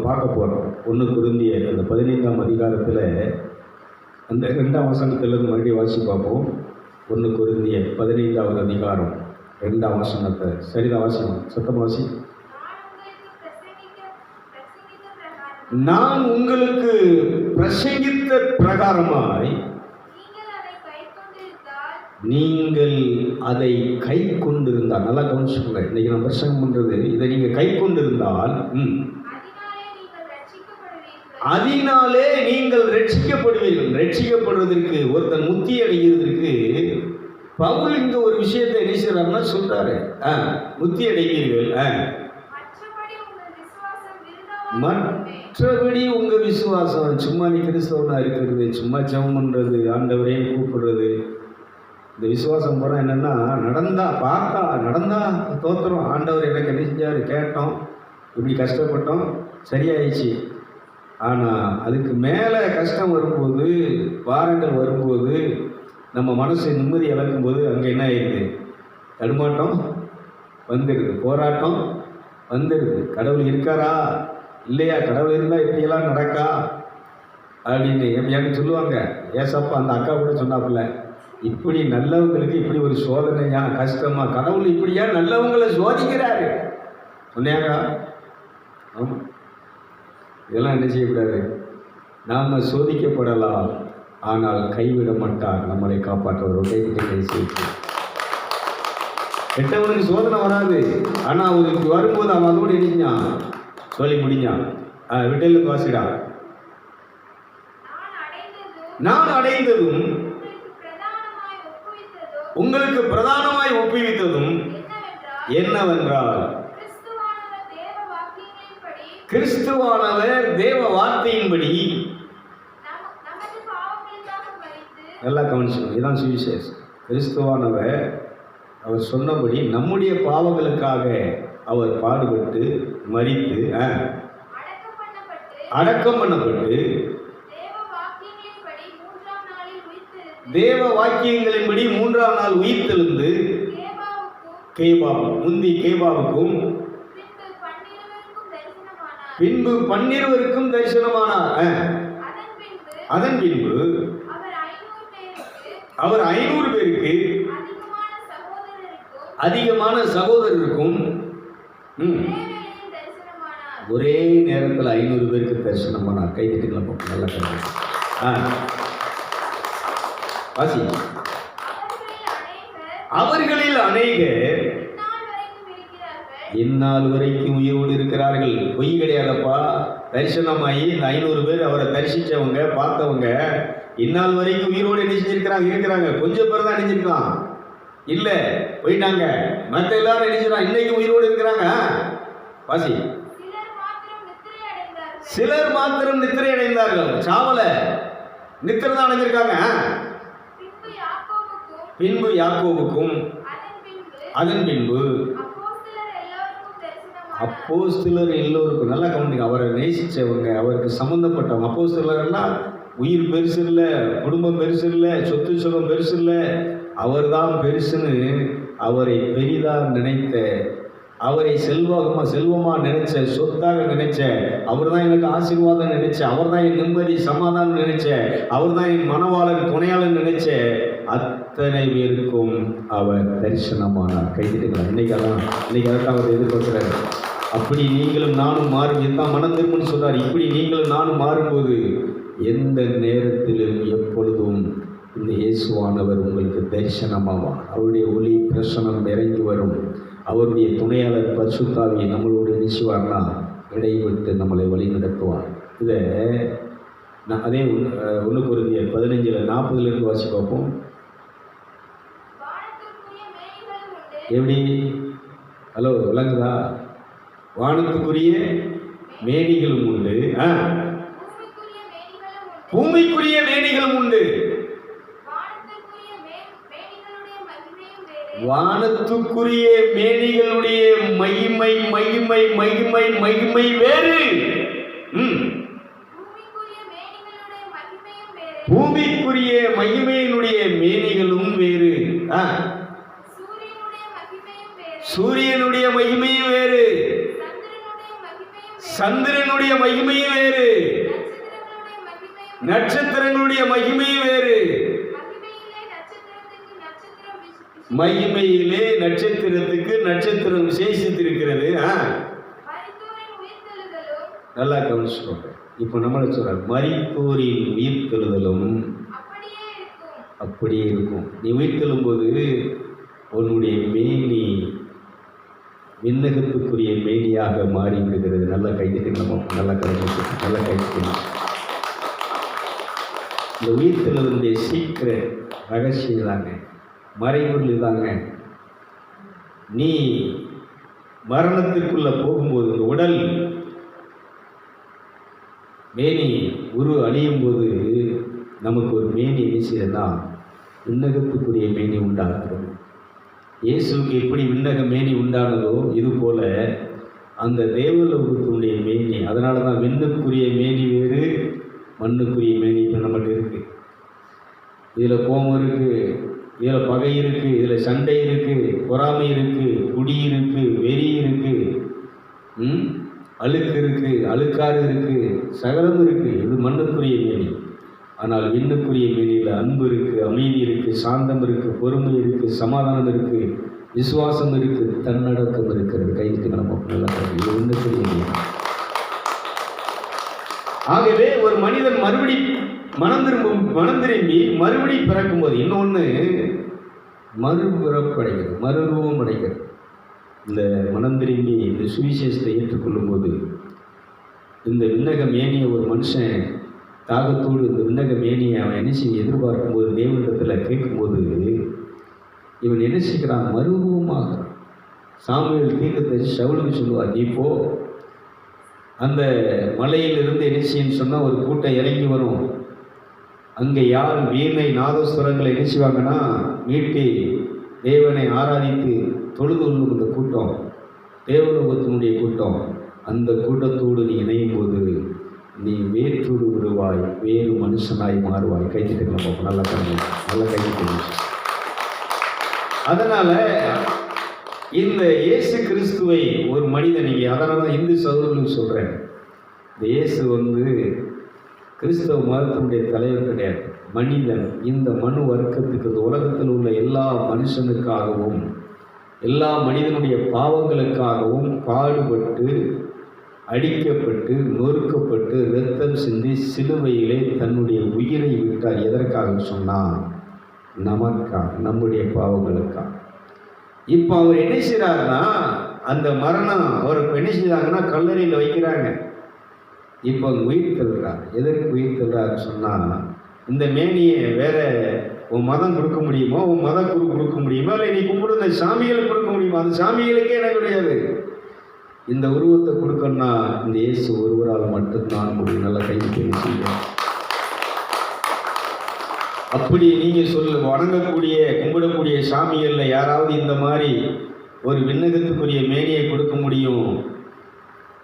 பார்க்க போகிறோம். 1 கொரிந்தியர் அந்த 15ஆம் அதிகாரத்தில் அந்த 2ஆம் வசனத்திலிருந்து மறுபடியும் வாசி பார்ப்போம். 1 கொரிந்தியர் 15ஆவது அதிகாரம் 2ஆம் வசனத்தை சரிதான் வாசிக்கணும், சத்தமாக வாசி. நான் உங்களுக்கு பிரசங்கித்த பிரகாரமாய் நீங்கள் அதை கை கொண்டிருந்தால், நல்லா கவனிச்சுக்கோங்க, இன்னைக்கு நான் பிரசங்கம் பண்றது இதை நீங்க கை கொண்டிருந்தால் அதனாலே நீங்கள் ரட்சிக்கப்படுவீர்கள். ரட்சிக்கப்படுவதற்கு ஒருத்தன் முத்தி அடைகிறதுக்கு பவுல் இங்க ஒரு விஷயத்தை என்ன செய்யறாருன்னா சொல்றாரு, முத்தி அடைவீர்கள், மற்றபடி உங்க விசுவாசம் சும்மா நீ கிறிஸ்தவனா இருக்கிறது, சும்மா ஜெபம் பண்றது, ஆண்டவரையும் கூப்பிடுறது, இந்த விசுவாசம் போனால் என்னென்னா நடந்தா தோத்துறோம். ஆண்டவர் எனக்கு என்ன செஞ்சார், கேட்டோம், இப்படி கஷ்டப்பட்டோம், சரியாயிடுச்சு. ஆனால் அதுக்கு மேலே கஷ்டம் வரும்போது, வாரங்கள் வரும்போது, நம்ம மனசை நிம்மதி இழக்கும்போது அங்கே என்ன ஆயிடுது, தடுமாட்டம் வந்துடுது, போராட்டம் வந்துடுது. கடவுள் இருக்காரா இல்லையா, கடவுள் இருந்தால் இப்படியெல்லாம் நடக்கா அப்படின்னு எப்படியான்னு சொல்லுவாங்க. ஏசப்பா அந்த அக்கா கூட சொன்னாப்புல, இப்படி நல்லவங்களுக்கு இப்படி ஒரு சோதனையா கஷ்டமா, கடவுள் இப்படியா நல்லவங்களை சோதிக்கிறாரு சொன்னாங்க. ஆமாம், இதெல்லாம் என்ன செய்யக்கூடாது, நாம் சோதிக்கப்படலாம், ஆனால் கைவிட மாட்டார், நம்மளை காப்பாற்றுவர். கெட்டவனுக்கு சோதனை வராது, ஆனால் அவனுக்கு வரும்போது அவன் அதோடு இடிஞ்சான் சொல்லி முடிஞ்சான். விட்டலுக்கு வாசிடா. நான் அடைந்ததும் உங்களுக்கு பிரதானமாய் ஒப்புவித்ததும் என்னவென்றால், கிறிஸ்துவானவர் தேவ வார்த்தையின்படி, நல்லா கவனிச்சோம், இதுதான் சுவிசேஷம். கிறிஸ்துவானவர் அவர் சொன்னபடி நம்முடைய பாவங்களுக்காக அவர் பாடுபட்டு மரித்து அடக்கம் பண்ணப்பட்டு தேவ வாக்கியங்களின்படி 3ஆம் நாள் உயிர்த்தெழுந்து கேபாவுக்கும் பின்பு 12 தரிசனமானார். அதன் பின்பு அவர் 500 பேருக்கு அதிகமான சகோதரருக்கும் ஒரே நேரத்தில் 500 பேருக்கு தரிசனமானார். கைதிட்டுக்கலாம், நல்லா வாசி. அவர்களில் அநேகர் இந்நாள் வரைக்கும் உயிரோடு இருக்கிறார்கள். பொய் கிடையாதப்பா, தரிசனமாகி இந்த 500 பேர் அவரை தரிசித்தவங்க, பார்த்தவங்க, இந்நாள் வரைக்கும் உயிரோடு இருக்கிறாங்க. கொஞ்சம் பேர் தான் நினைச்சிருக்கான், இல்லை போயிட்டாங்க. மற்ற எல்லாரும் நினைச்சிருக்கான், இன்னைக்கு உயிரோடு இருக்கிறாங்க. வாசி. சிலர் மாத்திரம் நித்திரை அடைந்தார்கள், சாவல நித்திரை தான் அடைஞ்சிருக்காங்க. பின்பு யாக்கோபுக்கும், அதன் பின்பு அப்போஸ்தலர் எல்லோருக்கும். நல்லா கவனிங்க, அவரை நேசித்தவங்க, அவருக்கு சம்மந்தப்பட்டவங்க. அப்போஸ்தலர்னா உயிர் பெருசு இல்லை, குடும்பம் பெருசு இல்லை, சொத்து சுகம் பெருசு இல்லை, அவர் தான் பெருசுன்னு அவரை பெரிதாக நினைத்த, அவரை செல்வமாக நினைச்ச, சொத்தாக நினைச்ச, அவர் தான் எனக்கு ஆசீர்வாதம் நினைச்ச, அவர் தான் என் நிம்மதி சமாதானம் நினைச்ச, அவர் தான் என் மனவாளன் துணையாளன் நினைச்ச அத்தனை பேருக்கும் அவர் தரிசனமானார். கைதிட்டுக்கலாம். இன்னைக்கு அதான் அவர் எதிர்பார்க்கிறார். அப்படி நீங்களும் நானும் மாறும், எல்லாம் மனம் திரும்புன்னு சொல்றார். இப்படி நீங்களும் நானும் மாறும்போது எந்த நேரத்திலும் எப்பொழுதும் இந்த இயேசுவானவர் உங்களுக்கு தரிசனமாவார். அவருடைய ஒளி பிரசனம் இறங்கி வரும். அவருடைய துணையாளர் பரிசுத்தாவியை நம்மளோடு நினைச்சுவார்னா இடைவிட்டு நம்மளை வழி நடத்துவார். இதை நான் அதே 1 கொரிந்தியர் 15:40 வாசி பார்ப்போம். எப்படி? ஹலோ, விளங்குதா? வானத்துக்குரிய மேனிகளும் உண்டு, பூமிக்குரிய மேனிகளும் உண்டு. வானத்துக்குரிய மேனிகளுடைய மகிமை மகிமை மகிமை மகிமை வேறு, பூமிக்குரிய மகிமையினுடைய மேனிகளும் வேறு, சூரியனுடைய மகிமையும் வேறு, சந்திரனுடைய மகிமையும் வேறு, நட்சத்திரங்களுடைய மகிமையும் வேறு. மகிமையிலே நட்சத்திரத்துக்கு நட்சத்திரம் விசேஷித்திருக்கிறது. நல்லா கவனிச்சுக்கோங்க. இப்ப நம்மள சொல்றாரு, மரித்தோரின் உயிர்த்தெழுதலும் அப்படியே இருக்கும். நீ உயிர்த்தெழும் போது உன்னுடைய மேனி விண்ணகத்துக்குரிய மேனியாக மாறி விடுகிறது. நல்லா கைதிட்டு நம்ம நல்லா கவனிச்சு நல்லா கைதிக்கணும். இந்த உயிர்த்தெழுதலுடைய சீக்கிரம் ரகசியம் தாங்க, மறைபொருள் தாங்க. நீ மரணத்திற்குள்ள போகும்போது இந்த உடல் மேனி அழியும் போது நமக்கு ஒரு மேனி என்ன விண்ணகத்துக்குரிய மேனி உண்டாகிறது. இயேசுக்கு எப்படி விண்ணக மேனி உண்டானதோ இது போல அந்த தேவலோகத்தினுடைய மேனி. அதனால தான் விண்ணுக்குரிய மேனி வேறு, மண்ணுக்குரிய மேனி இப்போ நம்மகிட்ட இருக்கு. இதில் கோபம் இருக்கு, இதில் பகை இருக்கு, இதில் சண்டை இருக்கு, பொறாமை இருக்கு, குடி இருக்கு, வெறி இருக்கு, அழுக்கு இருக்கு, அழுக்காறு இருக்கு, சகலம் இருக்கு. இது மண்ணுக்குரிய மேனி. ஆனால் விண்ணுக்குரிய மேனியில் அன்பு இருக்கு, அமைதி இருக்கு, சாந்தம் இருக்கு, பொறுமை இருக்கு, சமாதானம் இருக்கு, விசுவாசம் இருக்கு, தன்னடக்கம் இருக்கிறது. கைக்கு நம்ம நல்லா இது விண்ணுக்குரிய மேனி. ஆகவே ஒரு மனிதன் மறுபடி மனம் திரும்பி மறுபடி பிறக்கும் போது இன்னொன்று மறுபிறப்படைகிறது, மறுரூபம் அடைகிறது. இந்த மனம் திரும்பி இந்த சுவிசேஷத்தை ஏற்றுக்கொள்ளும் போது இந்த விண்ணக மேனியை ஒரு மனுஷன் தாகத்தோடு இந்த விண்ணக மேனியை அவன் என்ன செய்ய எதிர்பார்க்கும் போது தேவனிடத்தில் கேட்கும்போது இவன் என்ன செய்கிறான், மறுரூபமாகிறான். சாமுவேல் தீர்க்கதரிசி சவுலுக்கு சொல்லுவார், நீ போ, அந்த மலையிலிருந்து என்ன செய்யன்னு சொன்னால் ஒரு கூட்டம் இறங்கி வரும். அங்கே யார் வீணை நாதஸ்வரங்களை என்ன செய்வாங்கன்னா மீட்டி தேவனை ஆராதித்து தொழுது கொள்ளும் இந்த கூட்டம், தேவலோகத்தினுடைய கூட்டம். அந்த கூட்டத்தோடு நீ இணையும் போது நீ வேற்றோடு விடுவாய், வேறு மனுஷனாய் மாறுவாய். கைத்திட்டு நல்லா கைத்திட்டு. அதனால இந்த இயேசு கிறிஸ்துவை ஒரு மனிதன், நீங்கள் அதனால தான் இந்து சகோதரர்களுக்கு சொல்கிறேன், இந்த இயேசு கிறிஸ்தவ மதத்தினுடைய தலைவர் கிடையாது, மனிதன். இந்த மனு வர்க்கத்துக்கு, இந்த உலகத்தில் உள்ள எல்லா மனுஷனுக்காகவும் எல்லா மனிதனுடைய பாவங்களுக்காகவும் பாடுபட்டு அடிக்கப்பட்டு நொறுக்கப்பட்டு இரத்தம் சிந்தி சிலுவையிலே தன்னுடைய உயிரை விட்டார். எதற்காக சொன்னால் நமக்காக, நம்முடைய பாவங்களுக்காக. இப்போ அவர் என்ன செய்கிறாருன்னா அந்த மரணம் அவருக்கு என்ன செய்கிறாங்கன்னா கல்லறையில் வைக்கிறாங்க. இப்போ உயிர் தள்ளுறார். எதற்கு உயிர் தள்ளுறாருன்னு சொன்னால் இந்த மேனியை வேற உன் மதம் கொடுக்க முடியுமோ, உன் மத குரு கொடுக்க முடியுமோ, இல்லை நீ கும்பிடுற சாமிகளுக்கு கொடுக்க முடியுமா? அந்த சாமிகளுக்கே எனக்கு கிடையாது. இந்த உருவத்தை கொடுக்கணும்னா இந்த இயேசு ஒருவரால் மட்டும்தான் முடியும். நல்லா கை செய்ய. அப்படி நீங்கள் வணங்கக்கூடிய கும்பிடக்கூடிய சாமிகளில் யாராவது இந்த மாதிரி ஒரு விண்ணகத்துக்குரிய மேனியை கொடுக்க முடியும்,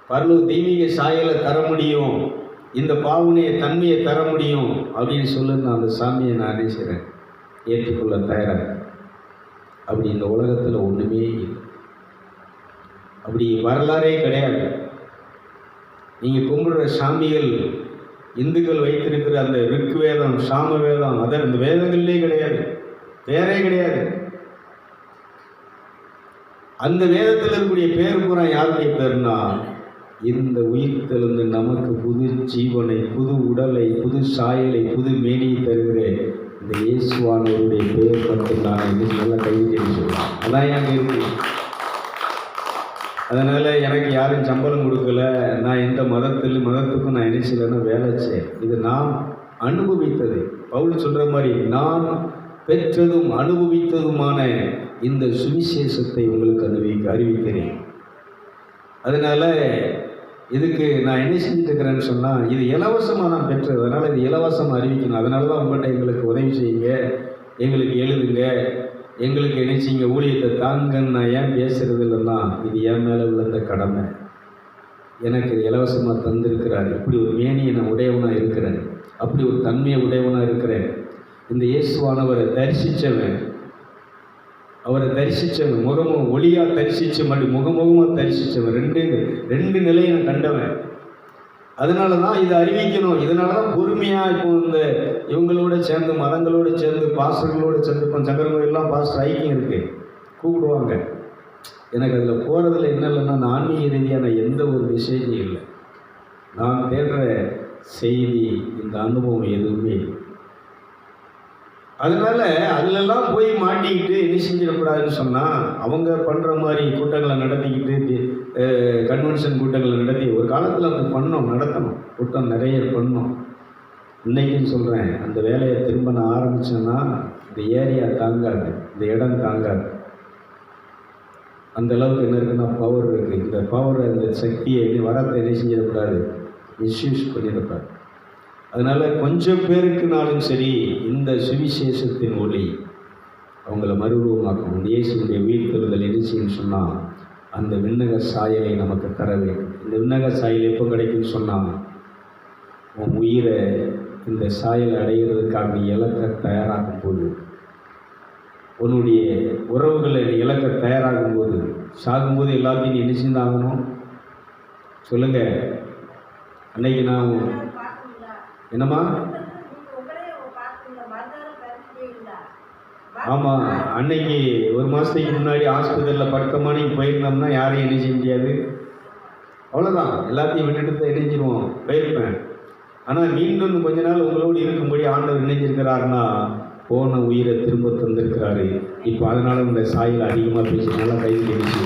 பரலோக தெய்வீக சாயலை தர முடியும், இந்த பாவனைய தன்மையை தர முடியும் அப்படின்னு சொல்லுன்னு அந்த சாமியை நான் நினைக்கிறேன், ஏற்றுக்கொள்ள தயாராக. அப்படி இந்த உலகத்தில் ஒன்றுமே இல்லை, அப்படி வரலாறே கிடையாது. நீங்கள் கும்பிடுற சாமிகள் இந்துக்கள் வைத்திருக்கிற அந்த ரிக் வேதம், சாம வேதம், அந்த வேதங்கள்லே கிடையாது, வேறே கிடையாது. அந்த வேதத்தில் இருக்கக்கூடிய பேர் பூரா யாருடைய பேர்னா இந்த உயிர் தெழுந்து நமக்கு புது ஜீவனை, புது உடலை, புது சாயலை, புது மேனியை தருகிற இந்த இயேசுவானவருடைய பேர் மட்டும் நான் நல்லா கைவிட்டு சொல்லலாம். அதான் எங்க இருக்கு. அதனால் எனக்கு யாரும் சம்பளம் கொடுக்கல, நான் எந்த மதத்துக்கும் நான் என்ன செய்யலைன்னா வேலை செய்ய. இது நாம் அனுபவித்தது. பவுல் சொல்கிற மாதிரி நான் பெற்றதும் அனுபவித்ததுமான இந்த சுவிசேஷத்தை உங்களுக்கு அறிவிக்கிறேன். அதனால் இதுக்கு நான் என்ன செஞ்சுட்டுருக்கிறேன்னு சொன்னால் இது இலவசமாக நான் பெற்றது, அதனால் இது இலவசமாக அறிவிக்கணும். அதனால தான் உங்கள்கிட்ட எங்களுக்கு உதவி செய்யுங்க, எங்களுக்கு எழுதுங்க, எங்களுக்கு என்ன செய்யுங்க, ஊழியத்தை தாங்கன்னு நான் ஏன் பேசுகிறது இல்லைன்னா இது என் மேலே விழுந்த கடமை. எனக்கு இலவசமாக தந்திருக்கிறார். இப்படி ஒரு மேனியை நான் உடையவனாக இருக்கிறேன், அப்படி ஒரு தன்மையை உடையவனாக இருக்கிறேன். இந்த இயேசுவானவரை தரிசித்தவன், அவரை தரிசித்தவன், முகமும் ஒளியாக தரிசித்த மாதிரி முகமுகமாக தரிசித்தவன், ரெண்டு நிலையை நான் கண்டவன். அதனால தான் இதை அறிவிக்கணும். இதனால தான் பொறுமையாக இப்போ இந்த இவங்களோட சேர்ந்து மதங்களோடு சேர்ந்து பாஸ்டர்களோடு சேர்ந்து இப்போ சங்கரங்கோயிலாம் பாஸ்டர் ஐக்கியம் இருக்குது, கூப்பிடுவாங்க. எனக்கு அதில் போகிறதுல என்ன இல்லைன்னா, நான் ஆன்மீக ரீதியான எந்த ஒரு விஷயமும் இல்லை. நான் தேடுற செய்தி இந்த அனுபவம் எதுவுமே இல்லை. அதனால அதிலெல்லாம் போய் மாட்டிக்கிட்டு என்ன செஞ்சிடக்கூடாதுன்னு சொன்னால், அவங்க பண்ணுற மாதிரி கூட்டங்களை நடத்திக்கிட்டு கன்வென்ஷன் கூட்டங்களை நடத்தி ஒரு காலத்தில் அப்படி பண்ணோம், நடத்தணும், கூட்டம் நிறைய பண்ணோம். இன்றைக்குன்னு சொல்கிறேன், அந்த வேலையை திரும்ப நான் ஆரம்பித்தேன்னா இந்த ஏரியா தாங்காது, இந்த இடம் தாங்காது. அந்த அளவுக்கு என்ன இருக்குன்னா பவர் இருக்குது. இந்த பவரை, இந்த சக்தியை வரத்தை என்ன செஞ்சிடக்கூடாது, மிஸ்யூஸ் பண்ணிடக்கூடாது. அதனால் கொஞ்சம் பேருக்குனாலும் சரி இந்த சுவிசேஷத்தின் ஒளி அவங்கள மறுரூபமாக்கணும். இயேசுடைய உயிர்த்தெழுதல் என்ன சொன்னால் அந்த விண்ணக சாயலை நமக்கு தர வேண்டும். இந்த விண்ணக சாயல் எப்போ கிடைக்குன்னு சொன்னால், உன் உயிரை இந்த சாயலை அடைகிறதுக்காக நீ இழக்க தயாராகும் போது, உன்னுடைய உறவுகளை நீ இழக்க தயாராகும் போது, சாகும்போது எல்லாத்தையும் நீ என்ன செஞ்சாகணும் சொல்லுங்கள். அன்னைக்கு நான் என்னம்மா? ஆமாம், அன்னைக்கு ஒரு மாதத்துக்கு முன்னாடி ஹாஸ்பிட்டலில் படுத்தமானிக்கு போயிருந்தோம்னா யாரையும் என்ன செய்ய முடியாது, அவ்வளோதான், எல்லாத்தையும் விட்டுட்டு இணைஞ்சிருவோம், போயிருப்பேன். ஆனால் மீண்டும் கொஞ்ச நாள் உங்களோடு இருக்கும்படி ஆண்டவர் இணைஞ்சிருக்கிறாருன்னா போன உயிரை திரும்ப தந்திருக்கிறாரு. இப்போ அதனால இந்த சாயில் அதிகமாக பேசினால கைது தெரிஞ்சு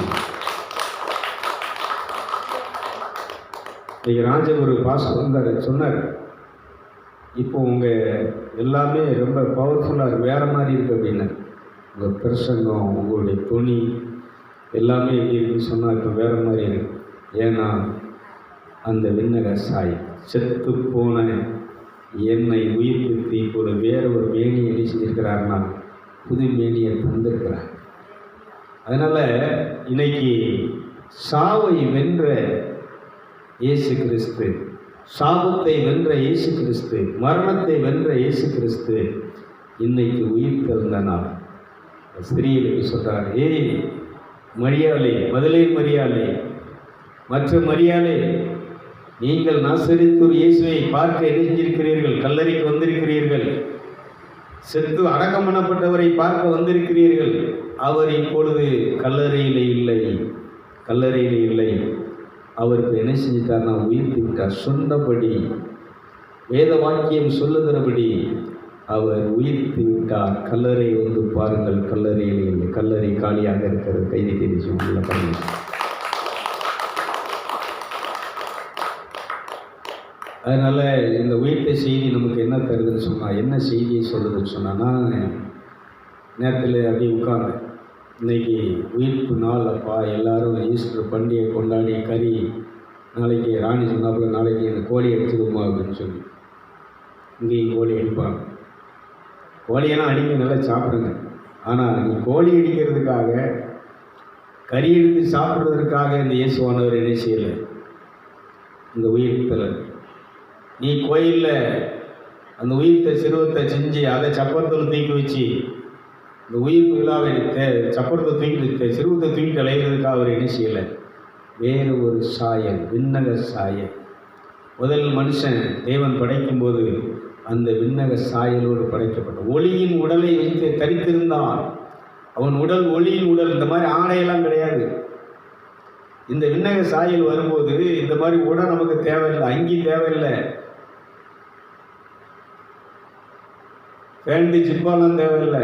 இன்னைக்கு ராஜன் ஒரு பாஸ்டர் வந்தார், சொன்னார், இப்போ உங்கள் எல்லாமே ரொம்ப பவர்ஃபுல்லாக இருக்குது, வேறு மாதிரி இருக்குது அப்படின்னு. உங்கள் பிரசங்கம், உங்களுடைய துணி எல்லாமே எப்படி இருக்குன்னு சொன்னால் இப்போ வேறு மாதிரி இருக்குது. ஏன்னா அந்த விண்ணக சாய் செத்து போன என்னை உயிர்ப்பித்து இப்போது வேறு ஒரு மேனியை என்ன செஞ்சிருக்கிறாருன்னா புது மேனியை தந்திருக்கிறார். அதனால் இன்னைக்கு சாவை வென்ற இயேசு கிறிஸ்து, சாபத்தை வென்ற இயேசு கிறிஸ்து, மரணத்தை வென்ற இயேசு கிறிஸ்து இன்னைக்கு உயிர் தெழுந்த நாள். ஸ்திரீகளுக்கு சொல்கிறார், ஏய் மரியாளே, முதலே மரியாளே, மற்ற மரியாளே, நீங்கள் நாசரேத்தூர் இயேசுவை பார்க்க இணைஞ்சிருக்கிறீர்கள், கல்லறைக்கு வந்திருக்கிறீர்கள், செத்து அடக்கம் பண்ணப்பட்டவரை பார்க்க வந்திருக்கிறீர்கள். அவர் இப்பொழுது கல்லறையிலே இல்லை, கல்லறையிலே இல்லை. அவருக்கு என்ன செஞ்சிட்டார்னா உயிர்த்து விட்டார். சொன்னபடி வேத வாக்கியம் சொல்லுகிறபடி அவர் உயிர்த்து விட்டார். கல்லறை வந்து பாருங்கள், கல்லறையில் இல்லை, கல்லறை காலியாக இருக்கிறது. கைதி தெரிஞ்சு உள்ள பண்ணி. அதனால் இந்த உயிர்த்த செய்தி நமக்கு என்ன தருதுன்னு சொன்னால், என்ன செய்தியை சொல்லுதுன்னு சொன்னால், நான் நேரத்தில் அப்படியே உட்கார்ந்தேன். இன்றைக்கி உயிர்ப்பு நாள் அப்பா, எல்லோரும் ஈஸ்டர் பண்டிகை கொண்டாடி கறி, நாளைக்கு ராணி சொன்னாப்புல நாளைக்கு இந்த கோழி எடுத்துக்குமா அப்படின்னு சொல்லி இங்கேயும் கோழி அடிப்பாங்க. கோழியெல்லாம் அடிக்க நல்லா சாப்பிடுங்க. ஆனால் நீ கோழி அடிக்கிறதுக்காக, கறி எடுத்து சாப்பிட்றதுக்காக இந்த இயேசுவானவர் என்ன செய்யலை, இந்த உயிர்த்தல். நீ கோயிலில் அந்த உயிர்த்த சிறுவத்தை செஞ்சு அதை சப்பரத்தில் தூக்கி வச்சு இந்த உயிர்ப்பு விழாவை சப்பரத்தை தூக்கிட்டு சிறுவத்தை தூக்கிட்டு அலைகிறதுக்காக அவர் என்ன செய்யலை, வேறு ஒரு சாயல், விண்ணக சாயல். முதல் மனுஷன் தேவன் படைக்கும்போது அந்த விண்ணக சாயலோடு படைக்கப்பட்ட ஒளியின் உடலை வைத்து தரித்திருந்தான். அவன் உடல் ஒளியின் உடல். இந்த மாதிரி ஆடையெல்லாம் கிடையாது. இந்த விண்ணக சாயல் வரும்போது இந்த மாதிரி உடல் நமக்கு தேவையில்லை, அங்கி தேவையில்லை, பேண்ட் ஜிப்பாலாம் தேவையில்லை.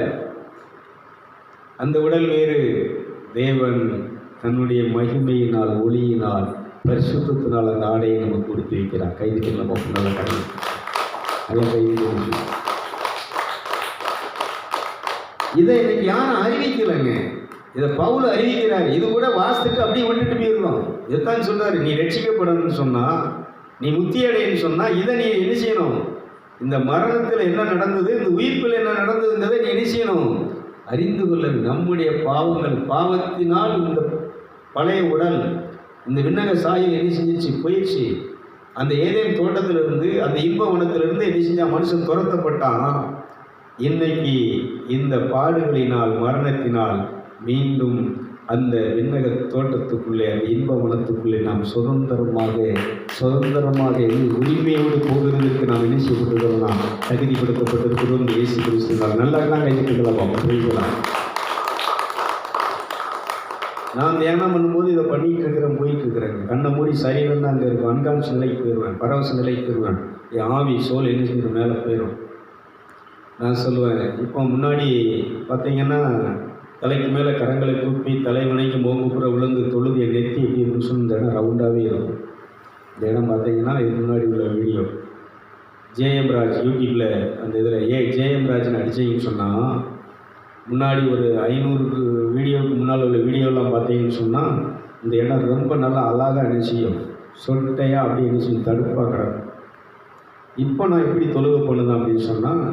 அந்த உடல் வேறு. தேவன் தன்னுடைய மகிமையினால், ஒளியினால், பரிசுத்தத்தினால் அந்த ஆடையை நமக்கு கொடுத்து வைக்கிறார். கைதுக்கு நம்ம நல்ல கடை நல்ல கைது. இதை இன்னைக்கு யாரும் அறிவிக்கலைங்க. இதை பவுல் அறிவிக்கிறார். இது கூட வாசித்துட்டு அப்படியே விட்டுட்டு போயிருந்தோம். இதைத்தான் சொல்றாரு, நீ ரட்சிக்கப்படணும்னு சொன்னால், நீ முத்தி அடையன்னு சொன்னால், இதை நீ என்ன செய்யணும், இந்த மரணத்தில் என்ன நடந்தது, இந்த உயிர்ப்பில் என்ன நடந்ததுன்றதை நீ என்ன செய்யணும், அறிந்து கொள்ள. நம்முடைய பாவங்கள், பாவத்தினால் இந்த பழைய உடல், இந்த விண்ணக சாயல் என்ன செஞ்சிச்சு, போயிடுச்சு. அந்த ஏதேன் தோட்டத்திலிருந்து, அந்த இன்ப வனத்திலிருந்து என்ன செஞ்சா மனுஷன் துரத்தப்பட்டான். இன்னைக்கு இந்த பாடுகளினால், மரணத்தினால் மீண்டும் அந்த விண்ணக தோட்டத்துக்குள்ளே, அந்த இன்ப வனத்துக்குள்ளே நாம் சுதந்திரமாக உரிமையோடு போகிறதுக்கு நாம் என்ன செய்யப்பட்டிருக்கிறோம்னா தகுதிப்படுத்தப்பட்டிருக்கிறோம். இயேசு கிறிஸ்துவால் நல்லா தான் கைதுக்கலாம் புரியுங்களா? நான் தியானம் பண்ணும்போது இதை பண்ணிகிட்டு இருக்கிறேன், போயிட்டு இருக்கிறேங்க. கண்ணை மூடி சரீரம் தான் அங்கே இருக்கும், அன்கான்ஷியஸ் நிலைக்கு போயிடுவேன், பரவச நிலைக்கு போயிடுவேன். என் ஆவி சோல் என்ன செஞ்சு மேலே போயிடும். நான் சொல்லுவேன், இப்போ முன்னாடி பார்த்தீங்கன்னா தலைக்கு மேலே கரங்களை கூப்பி தலைவனைக்கு மோங்குப்புற விழுந்து தொழுது என் நெத்தி எப்படி இருக்குன்னு சொல்லி இந்த இடம் ரவுண்டாகவே இருக்கும். இந்த இடம் பார்த்தீங்கன்னா இது முன்னாடி உள்ள வீடியோ ஜேஎம் ராஜ் யூடியூப்பில் அந்த இதில் ஜேஎம் ராஜ்னு அடிச்சிங்கன்னு சொன்னால் முன்னாடி ஒரு 500 வீடியோவுக்கு முன்னால் உள்ள வீடியோலாம் பார்த்தீங்கன்னு சொன்னால் இந்த இடம் ரொம்ப நல்லா அழகாக என்ன செய்யும், சொட்டையாக அப்படி என்ன செய்யும், தடுப்பாக கிடக்கும். இப்போ நான் எப்படி தொழுகை பண்ணுதேன் அப்படின்னு சொன்னால்,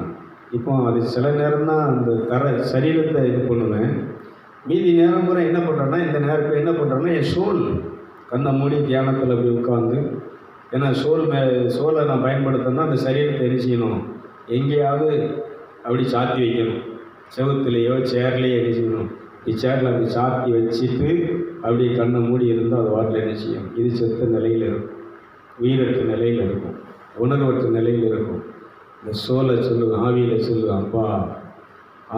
இப்போ அது சில நேரம் தான் அந்த சரீரத்தை இது பண்ணுவேன். மீதி நேரம் பூரா என்ன பண்ணுறேன்னா, இந்த நேரத்தில் என்ன பண்ணுறேன்னா என் சோல் கண்ணை மூடி தியானத்தில் அப்படி உட்காந்து, ஏன்னா சோலை நான் பயன்படுத்தணும்னா அந்த சரீரத்தை என்ன செய்யணும், எங்கேயாவது அப்படி சாத்தி வைக்கணும். செவத்துலேயோ சேர்லேயோ என்ன செய்யணும், சேரில் அப்படி சாத்தி வச்சுட்டு அப்படி கண்ணை மூடி இருந்தால் அது வாட்டில் என்ன செய்யும், இது செத்த நிலையில் இருக்கும், உயிரற்ற நிலையில் இருக்கும், உணர்வற்ற நிலையில் இருக்கும். இந்த சோலை சொல்லுவேன், ஆவியில் சொல்லுவேன், அப்பா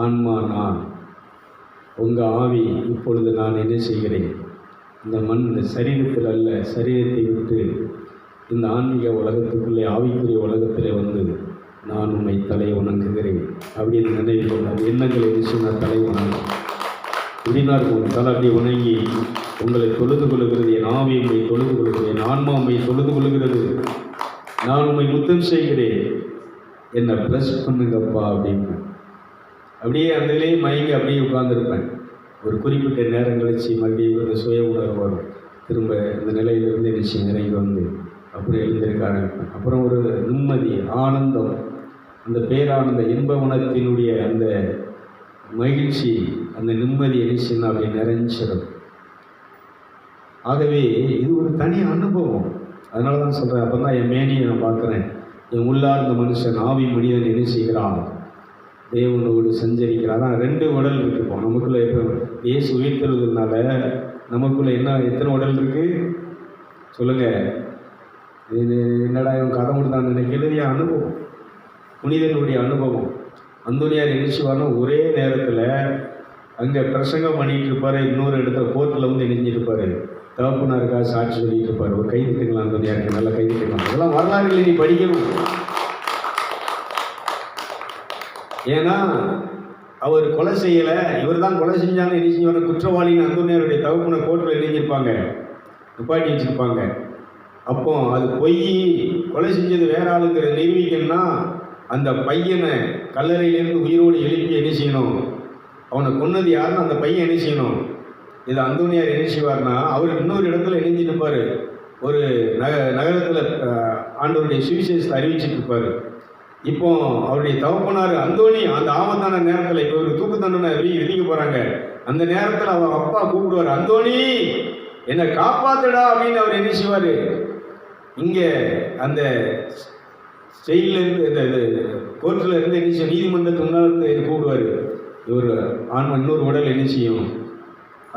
ஆன்மா நான், உங்கள் ஆவி இப்பொழுது நான் என்ன செய்கிறேன், இந்த சரீரத்தில் அல்ல, சரீரத்தை விட்டு இந்த ஆன்மீக உலகத்துக்குள்ளே ஆவிக்குரிய உலகத்தில் வந்து நான் உன்னை தலை வணங்குகிறேன் அப்படின்னு நினைவு. அது எண்ணங்களை விஷயம் நான் தலை வணங்கும் இப்படின்னா இருக்கும். தலை அப்படி வணங்கி உங்களை தொழுது கொள்கிறது, என் ஆவி உண்மை தொழுது கொள்கிறது, என் ஆன்மா உண்மை தொழுது கொள்கிறது, நான் உண்மை முத்தம் செய்கிறேன், என்னை ப்ளஸ் பண்ணுங்கப்பா அப்படின்னு. அப்படியே அந்தலே மயங்கி அப்படியே உட்கார்ந்துருப்பேன். ஒரு குறிப்பிட்ட நேரம் கழிச்சு மறுபடியும் ஒரு சுய உணர்வு வரும். திரும்ப இந்த நிலையிலிருந்து நிச்சயம் இறங்கி வந்து அப்புறம் எழுந்திருக்க ஆரம்பிப்பேன். அப்புறம் ஒரு நிம்மதி, ஆனந்தம், அந்த பேரானந்த இன்ப உணத்தினுடைய அந்த மகிழ்ச்சி, அந்த நிம்மதி எழுச்சின்னா அப்படி நிறைஞ்சிடும். ஆகவே இது ஒரு தனி அனுபவம். அதனால தான் சொல்கிறேன், அப்போ தான் என் மேனியை நான் பார்க்குறேன். என் உள்ளார்ந்த மனுஷன் ஆவி மனிதன் என்ன செய்கிறான், தேவனோடு சஞ்சரிக்கிறான். அதான் 2 உடல் இருக்குப்போம் நமக்குள்ளே. இப்போ இயேசு உயிர்த்தெழுதுனால நமக்குள்ளே எத்தனை உடல் இருக்குது சொல்லுங்கள். இது என்னடா இவன் கதை கொடுத்தான் நினைக்கிறது என் அனுபவம், புனிதனுடைய அனுபவம். அந்தோனியார் எழுச்சிவான ஒரே நேரத்தில் அங்கே பிரசங்கம் பண்ணிகிட்டு இருப்பார், இன்னொரு இடத்துல கோர்ட்டில் வந்து இணைஞ்சிருப்பார், தகப்பனாருக்காக சாட்சி சொல்லிட்டு இருப்பார். ஒரு கைதிட்டுங்களா அந்தோனியாருக்கு, நல்லா கைதிட்டுக்கலாம். அதெல்லாம் வரலாறுகளை நீ படிக்கணும். ஏன்னா அவர் கொலை செய்யலை, இவர் தான் கொலை செஞ்சாங்க இணைஞ்சிவான குற்றவாளின்னு அந்தோனியாருடைய தகப்பனை கோர்ட்டில் இணைஞ்சிருப்பாங்க, நிப்பாட்டி வச்சுருப்பாங்க. அப்போ அது பொய், கொலை செஞ்சது வேற ஆளுங்கிற நிரூபிக்கணும்னா அந்த பையனை கல்லறையிலேருந்து உயிரோடு எழுப்பி என்ன செய்யணும், அவனை கொன்னது யாருன்னு அந்த பையன் என்ன செய்யணும். இது அந்தோனியார் என்ன செய்வார்னா, அவர் இன்னொரு இடத்துல இணைஞ்சிருப்பார், ஒரு நகரத்தில் ஆண்டவருடைய சுவிசேஷத்தை அறிவிச்சிட்டு இருப்பார். இப்போ அவருடைய தகப்பனார் அந்தோனி அந்த ஆபத்தான நேரத்தில், இப்போ ஒரு தூக்கு தண்டனை விதிக்க போகிறாங்க, அந்த நேரத்தில் அவர் அப்பா கூப்பிடுவார், அந்தோனி என்னை காப்பாத்துடா அப்படின்னு அவர் என்ன செய்வார். இங்கே அந்த ஜெயிலிருந்து இந்த கோர்ட்டில் இருந்து என்ன செய்யும், நீதிமன்றத்துக்கு முன்னால் இருந்து கூப்பிடுவார். இவர் ஆன்மா இன்னொரு உடல் என்ன செய்யும்,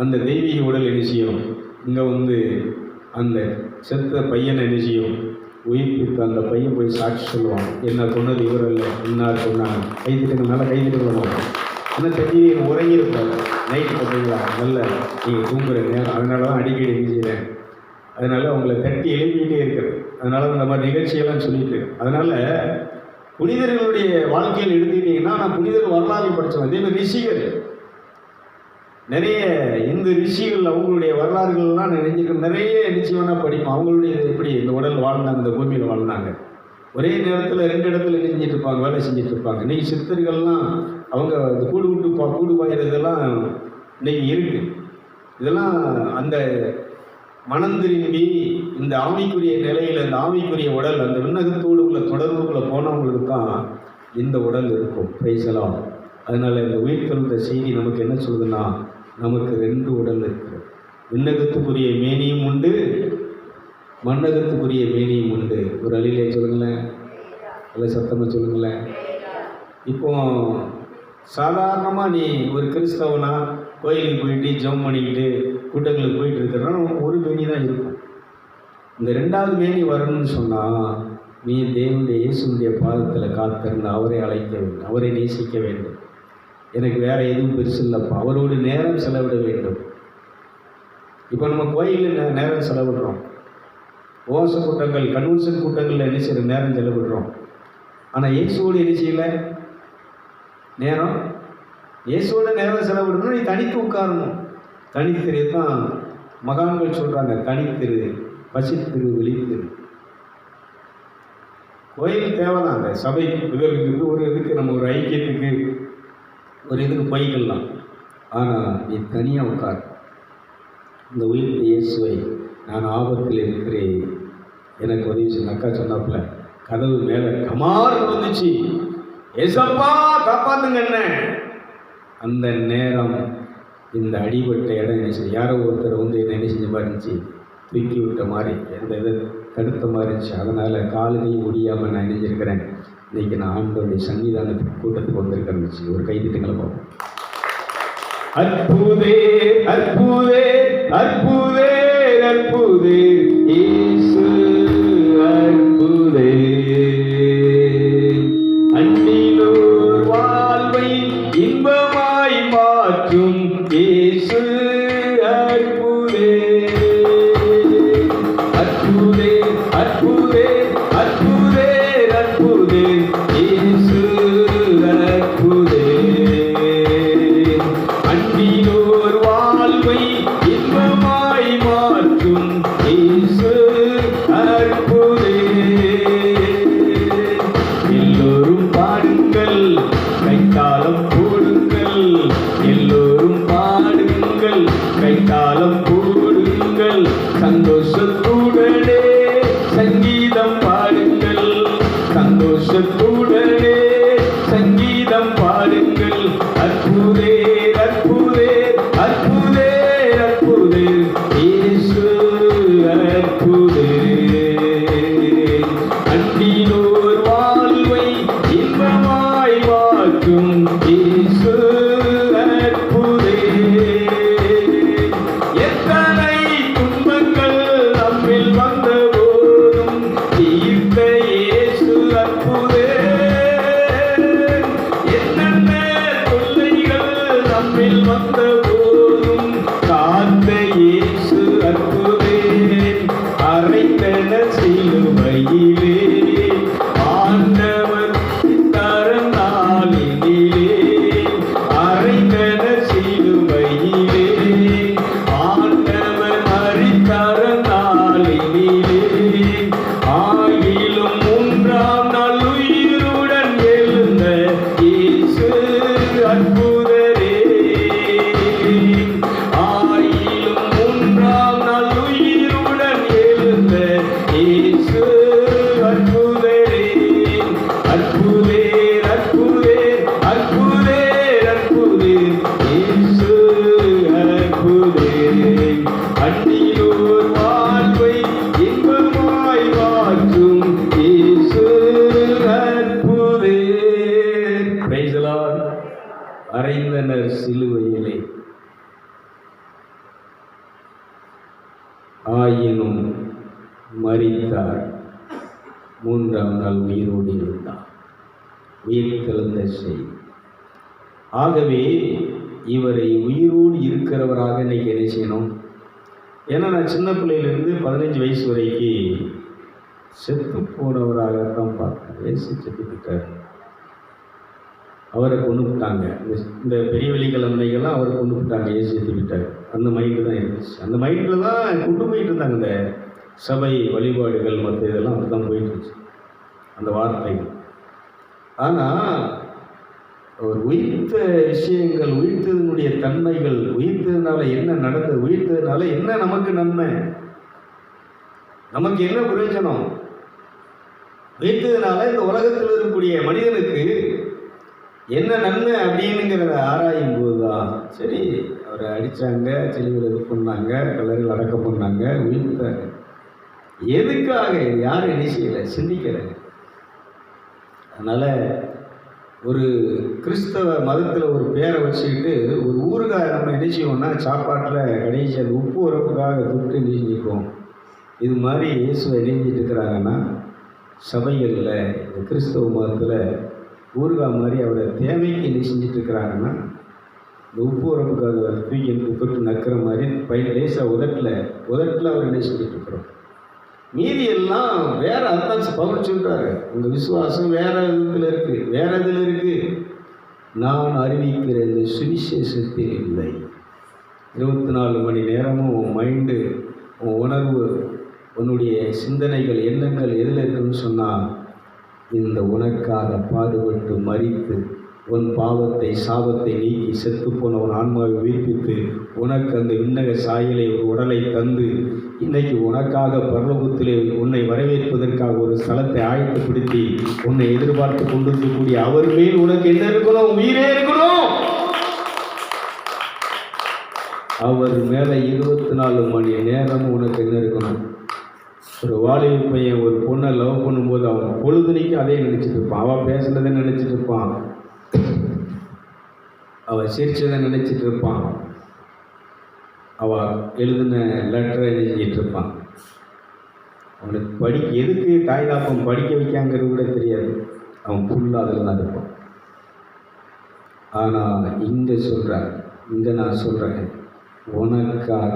அந்த தெய்வீக உடல் என்ன செய்யும், இங்கே வந்து அந்த செத்த பையனை என்ன செய்யும், உயிர்ப்பித்து அந்த பையன் போய் சாட்சி சொல்லுவான், என்ன கொன்னது இவர் அல்ல, இன்னார் சொன்னாங்க. கைதிட்டு மேலே கைதிட்டு என்ன தண்ணி உறங்கியிருப்பாங்க நைட்டு பார்த்தீங்களா, நல்ல நீங்கள் தூங்குற நேரம். அதனால தான் அடிக்கடி என்ன செய்கிறேன், அதனால் அவங்கள தட்டி எழுப்பிக்கிட்டே இருக்கிறது. அதனால் இந்த மாதிரி நிகழ்ச்சியெல்லாம் சொல்லிட்டு, அதனால் புனிதர்களுடைய வாழ்க்கையில் எடுத்துக்கிட்டிங்கன்னா, நான் புனிதர் வரலாறு படித்தேன். அதே மாதிரி ரிஷிகள் நிறைய, இந்த ரிஷிகள் அவங்களுடைய வரலாறுகள்லாம் நினைஞ்சிருக்க நிறைய நிச்சயமான படிப்போம். அவங்களுடைய எப்படி இந்த உடல் வாழ்ந்தாங்க, இந்த பூமியில் வாழ்ந்தாங்க, ஒரே நேரத்தில் 2 இடத்துல செஞ்சுட்டு இருப்பாங்க, வேலை செஞ்சுட்டு இருப்பாங்க. இன்றைக்கி சித்தர்கள்லாம் அவங்க இந்த கூடு பாயிறதெல்லாம் இன்றைக்கி இருக்குது. இதெல்லாம் அந்த மனம் திரும்பி இந்த ஆவிக்குரிய நிலையில், இந்த ஆவிக்குரிய உடல், அந்த விண்ணகத்தோடு உள்ள தொடர்புக்குள்ளே போனவங்களுக்கு தான் இந்த உடல் இருக்கும். பிரைசலாம். அதனால் இந்த உயிர்த்தெழுந்த செய்தி நமக்கு என்ன சொல்லுதுன்னா, நமக்கு 2 உடல் இருக்குது. விண்ணகத்துக்குரிய மேனியும் உண்டு, மண்ணகத்துக்குரிய மேனியும் உண்டு. ஒரு அழிலே சொல்லுங்களேன், இல்லை சத்தமாக சொல்லுங்களேன். இப்போ சாதாரணமாக நீ ஒரு கிறிஸ்தவனா கோயிலுக்கு போயிட்டு ஜெபம் பண்ணிக்கிட்டு கூட்டங்களுக்கு போயிட்டு இருக்கிறோன்னா ஒரு மேனி தான் இருக்கும். இந்த 2வது மேனி வரணும்னு சொன்னால் நீ தேவனுடைய இயேசுடைய பாதத்தில் காத்திருந்து அவரை அழைக்க வேண்டும், அவரை நேசிக்க வேண்டும். எனக்கு வேறு எதுவும் பெருசு இல்லைப்பா, அவரோடு நேரம் செலவிட வேண்டும். இப்போ நம்ம கோயிலில் நேரம் செலவிடுறோம், உபவாச கூட்டங்கள் கன்வென்ஷன் கூட்டங்களில் என்ன செய்கிற நேரம் செலவிடுறோம். ஆனால் இயேசுவோடு என்ன செய்யல நேரம், இயேசுவோட நேரம் செலவிடணும். நீ தனித்து உட்காரணும். தனித்திரு தான் மகான்கள் சொல்கிறாங்க, தனித்திரு, பசித்திரு, விழித்திரு. கோயில் தேவைதான், அந்த சபைக்கு விதவிக்கு ஒரு இதுக்கு நம்ம ஒரு ஐக்கியத்துக்கு ஒரு இதுக்கு போய்க்கலாம். ஆனால் நீ தனியாக உட்கார். இந்த உயிர்த்த இயேசுவை நான் ஆபத்தில் இருக்கிறேன் எனக்கு உதவி செய்ய அக்கா சொன்னாப்புல கதவு மேலே கமார் வந்துச்சு, ஏசப்பா காப்பாத்துங்க என்ன. அந்த நேரம் இந்த அடிபட்ட இடம் என்ன செய்ய, யாரோ ஒருத்தர் வந்து என்ன செஞ்ச மாதிரி இருந்துச்சு, தூக்கி விட்ட மாதிரி, எந்த இதை தடுத்த மாதிரி இருந்துச்சு. அதனால் காலையும் முடியாமல் நான் நினைஞ்சிருக்கிறேன். இன்றைக்கி நான் ஆண்டவருடைய சன்னிதான கூட்டத்துக்கு வந்திருக்கிறேன். ஒரு கைதிட்டுங்களை பார்ப்போம். அற்புதே அற்புதே அற்புதே அற்புதே இயேசு அற்புதே, அன்பிலோர் வாழ்வை இன்பமாய் மாற்றும் இயேசு அற்புதே. அற்புதே அற்புதே அற்புதே அற்புதே இயேசு அற்புதே, அன்பிலோர் வாழ்வை இன்பமாய் மாற்றும் இயேசு அற்புதே. எல்லோரும் பாடுங்கள், கைத்தாளம் போடுங்கள், எல்லோரும் பாடுங்கள், கைத்தாளம் போடுங்கள், சந்தோஷத்துடனே சங்கீதம் பாடுங்கள், சந்தோஷத்துடனே சங்கீதம் பாடுங்கள். அற்புதே அற்புதே அற்புதே அற்புதே இயேசு அற்புதே, அன்பிலோர் வாழ்வை இன்பமாய் மாற்றும் இயேசு அற்புதே. எத்தனை துன்பங்கள் நம்மில் வந்த போதும் தீர்த்த இயேசு அற்புதே, என்னென்ன தொல்லைகள் நம்மில் வந்த போதும் காத்த இயேசு அற்புதே. அரைத்தன சிலுவையிலே ஆண்டவர் தரும் நாளினிலே, அரைத்தன சிலுவையிலே ஆண்டவர் மரித்தர நாளினிலே, ஆகிலும் 3ஆம் நாள் உயிருடன் எழுந்த இயேசு அற்புதரே, ஆகிலும் 3ஆம் நாள் உயிருடன் எழுந்த இயேசு அற்புதரே. அற்புதே அற்புதே அற்புதே அற்புதே இயேசு அற்புதே, அன்பிலோர் வாழ்வை இன்பமாய் மாற்றும் இயேசு அற்புதே. Praise the Lord. அறைந்தனர் சிலுவையிலே, ஆயினும் மரித்தார், 3ஆம் நாள் உயிரோடு இருந்தார். உயிர் தெழுந்த செய்தி. ஆகவே இவரை உயிரோடு இருக்கிறவராக இன்னைக்கு என்ன செய்யணும். ஏன்னா நான் சின்ன பிள்ளையிலேருந்து 15 வயசு வரைக்கும் செத்து போனவராகத்தான் பார்த்தேன். ஏசு செத்துக்கிட்டார், அவரை கொண்டு விட்டாங்க. இந்த பெரிய வெள்ளிக்கிழமைகள்லாம் அவரை கொண்டு விட்டாங்க, ஏசு செத்துக்கிட்டார். அந்த மைண்டு தான் இருந்துச்சு. அந்த மைண்டில் தான் கொண்டு போயிட்டு இருந்தாங்க. இந்த சபை வழிபாடுகள் மற்ற இதெல்லாம் அப்படி தான் போயிட்டு இருந்துச்சு அந்த வார்த்தைகள். ஆனால் ஒரு உயிர்த்த விஷயங்கள், உயிர்த்ததனுடைய தன்மைகள், உயிர்த்ததுனால என்ன நடந்தது, உயிர்த்ததுனால என்ன நமக்கு நன்மை, நமக்கு என்ன பிரயோஜனம், உயிர்த்ததுனால இந்த உலகத்தில் இருக்கக்கூடிய மனிதனுக்கு என்ன நன்மை அப்படின்னுங்கிறத ஆராயும் போது தான் சரி, அவரை அடித்தாங்க, செளிவில் இது பண்ணாங்க, கல்லறையில் அடக்கம் பண்ணாங்க, உயிர்த்தாங்க. எதுக்காக? யாரும் என்ன செய்யலை, சிந்திக்கிறாங்க. அதனால் ஒரு கிறிஸ்தவ மதத்தில் ஒரு பேரை வச்சுக்கிட்டு ஒரு ஊறுகாய் நம்ம என்ன செய்வோம்னா சாப்பாட்டில் கடைசி அந்த உப்பு உரப்புக்காக தொட்டு நீங்கிக்குவோம். இது மாதிரி இயேசுவை நெஞ்சிட்டு இருக்கிறாங்கன்னா சபைகளில் இந்த கிறிஸ்தவ மதத்தில் ஊறுகாய் மாதிரி அவரை தேவைக்கு என்ன செஞ்சுட்டு இருக்கிறாங்கன்னா இந்த உப்பு உரப்புக்காக தூக்கி தொட்டு நக்கிற மாதிரி லேசாக உதட்டில் அவர் என்ன செஞ்சுட்டு இருக்கிறோம். மீதி எல்லாம் வேற அர்த்தம் பவுல் சொல்றாரு. உங்கள் விசுவாசம் வேற விதத்தில் இருக்குது, வேற இதில் இருக்குது. நான் அறிவிக்கிற இந்த சுவிசேஷத்தில் இல்லை. 24 மணி நேரமும் உன் மைண்டு, உன் உணர்வு, உன்னுடைய சிந்தனைகள், எண்ணங்கள் எதில் இருக்குன்னு சொன்னால் இந்த உனக்காக பாடுபட்டு மரித்து உன் பாவத்தை சாபத்தை நீக்கி செத்து போன உன் ஆன்மாவை உயிர்ப்பித்து உனக்கு அந்த விண்ணக சாயலை ஒரு உடலை தந்து இன்னைக்கு உனக்காக பரலோகத்திலே உன்னை வரவேற்பதற்காக ஒரு ஸ்தலத்தை ஆயத்தப்படுத்தி உன்னை எதிர்பார்த்து கொண்டிருக்கக்கூடிய அவர் மேல் உனக்கு என்ன இருக்கணும்? உயிரே இருக்கணும். அவர் மேலே 24 மணி நேரமும் உனக்கு என்ன இருக்கணும்? ஒரு வாலிப பையன் ஒரு பொண்ணை லவ் பண்ணும்போது அவன் பொழுதுனைக்கு அதே நினச்சிட்டு இருப்பான். அவள் பேசுனதை நினச்சிட்டு இருப்பான், அவள் சிரிச்சதை நினச்சிட்டு இருப்பான், அவள் எழுதின லெட்டரை எழுதிட்டு இருப்பான். அவனுக்கு எதுக்கு தாய் தாப்பம் படிக்க வைக்காங்கிறது கூட தெரியாது. அவன் ஃபுல்லாக அதில் தான் இருப்பான். ஆனால் இங்கே சொல்கிறேன், இங்கே நான் சொல்கிறேன், உனக்காக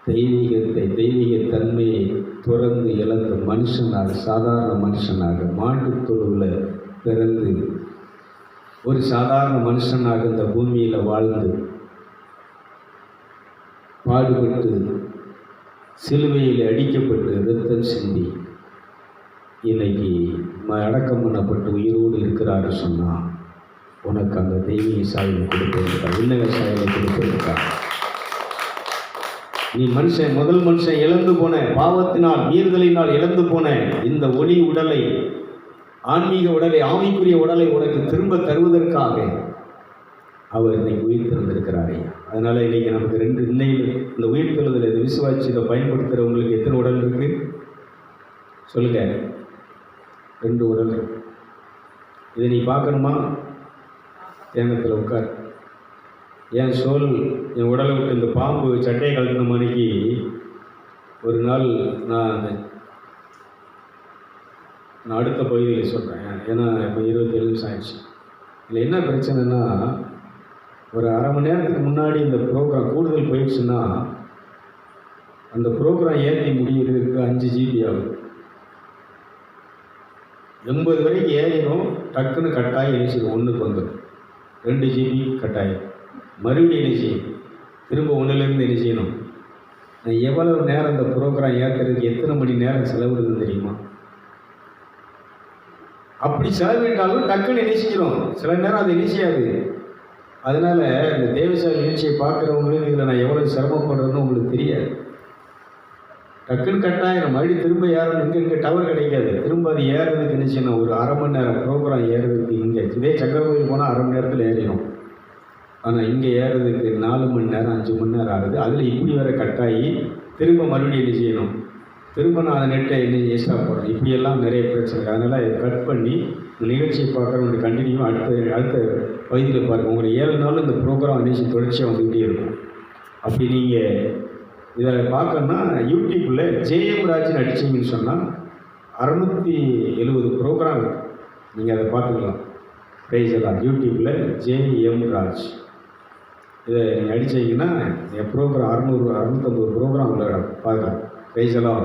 தெய்வீக தன்மையை துறந்து இழந்த மனுஷனாக, சாதாரண மனுஷனாக, மாட்டுத் தொழுவில் பிறந்து ஒரு சாதாரண மனுஷனாக இந்த பூமியில் வாழ்ந்து பாடுபட்டு சிலுவையில் அடிக்கப்பட்டு இரத்தம் சிந்தி இன்னைக்கு அடக்கம் பண்ணப்பட்டு உயிரோடு இருக்கிறாரு சொன்னால் உனக்கு அந்த தெய்வீக சாயலை கொடுப்பதற்கா, விண்ணக சாயலை கொடுப்பதற்கா. நீ முதல் மனுஷன் இழந்து போன பாவத்தினால் மீறுதலினால் இழந்து போன இந்த ஒளி உடலை, ஆன்மீக உடலை, ஆவிக்குரிய உடலை உனக்கு திரும்ப தருவதற்காக அவர் இன்னைக்கு உயிர் திறந்திருக்கிறாரே. அதனால இன்னைக்கு நமக்கு இன்னைக்கு இந்த உயிர் திறந்ததில் இதை விசுவாசி இதை பயன்படுத்துகிறவங்களுக்கு எத்தனை உடல் இருக்கு சொல்லுங்க? 2 உடல். இதை நீ பார்க்கணுமா? தியானத்தில் உட்கார். என் சோல் என் உடலை விட்டு இந்த பாம்பு சட்டையை கழட்டின மணிக்கு ஒரு நாள் நான் அடுத்த பகுதியில் சொல்கிறேன். ஏன்னா இப்போ 27 நிமிஷம் ஆயிடுச்சு. இதில் என்ன பிரச்சனைன்னா, ஒரு அரை மணி நேரத்துக்கு முன்னாடி இந்த ப்ரோக்ராம் கூடுதல் போயிடுச்சுன்னா அந்த ப்ரோக்ராம் ஏற்றி முடிகிறதுக்கு 5 GB ஆகும். 80 வரைக்கும் ஏறிடும், டக்குன்னு கட்டாயம் இணைச்சிடும், 1க்கு வந்துடும். 2 GB கட்டாயம், மறுபடியும் என்ன செய்யும், திரும்ப 1லேருந்து என்ன செய்யணும். நான் எவ்வளவு நேரம் இந்த ப்ரோக்ராம் ஏற்றுறதுக்கு எத்தனை மணி நேரம் செலவிடுதுன்னு தெரியுமா? அப்படி செலவிட்டாலும் டக்குன்னு நினைச்சிக்கிறோம், சில நேரம் அது நினைச்சியாது. அதனால் இந்த தேவசாலை நிகழ்ச்சியை பார்க்குறவங்களுக்கு இதில் நான் எவ்வளோ சிரமப்படுறேன்னு உங்களுக்கு தெரியாது. டக்குன்னு கட்டாயிரம் மறுபடியும் திரும்ப ஏறணும். இங்கே டவர் கிடைக்காது, திரும்ப அது ஏறுறதுக்கு என்ன செய்யணும், ஒரு அரை மணி நேரம் ப்ரோக்ராம் ஏறுறதுக்கு. இங்கே இதே சக்கரகோயில் போனால் அரை மணி நேரத்தில் ஏறிடும். ஆனால் இங்கே ஏறுறதுக்கு 4 மணி நேரம் 5 மணி நேரம் ஆகுது. அதில் இப்படி வேறு கட்டாயி திரும்ப மறுபடியும் என்ன செய்யணும், திரும்ப நான் அதை நெட்டை என்ன எக்ஸ்ட்ரா போடுறேன். இப்படியெல்லாம் நிறைய பிரச்சனை. அதனால் இதை கட் பண்ணி இந்த நிகழ்ச்சியை பார்க்குறவங்க கண்டினியூ அடுத்த பகுதியில் பாருங்கள். உங்களை 7 நாள் இந்த ப்ரோக்ராம் நிகழ்ச்சி தொடர்ச்சியாக வந்துக்கிட்டே இருக்கும். அப்படி நீங்கள் இதை பார்க்கணுன்னா யூடியூப்பில் ஜேஎம் ராஜ்னு அடிச்சிங்கன்னு சொன்னால் 670 ப்ரோக்ராம் இருக்குது. நீங்கள் அதை பார்த்துக்கலாம். ப்ரைஸ் எல்லாம் யூடியூப்பில் ஜேஎம் ராஜ் இதை நீங்கள் அடிச்சிங்கன்னா என் ப்ரோக்ராம் 650 ப்ரோக்ராம் உள்ள பார்க்கலாம். ப்ரைஸ் எல்லாம்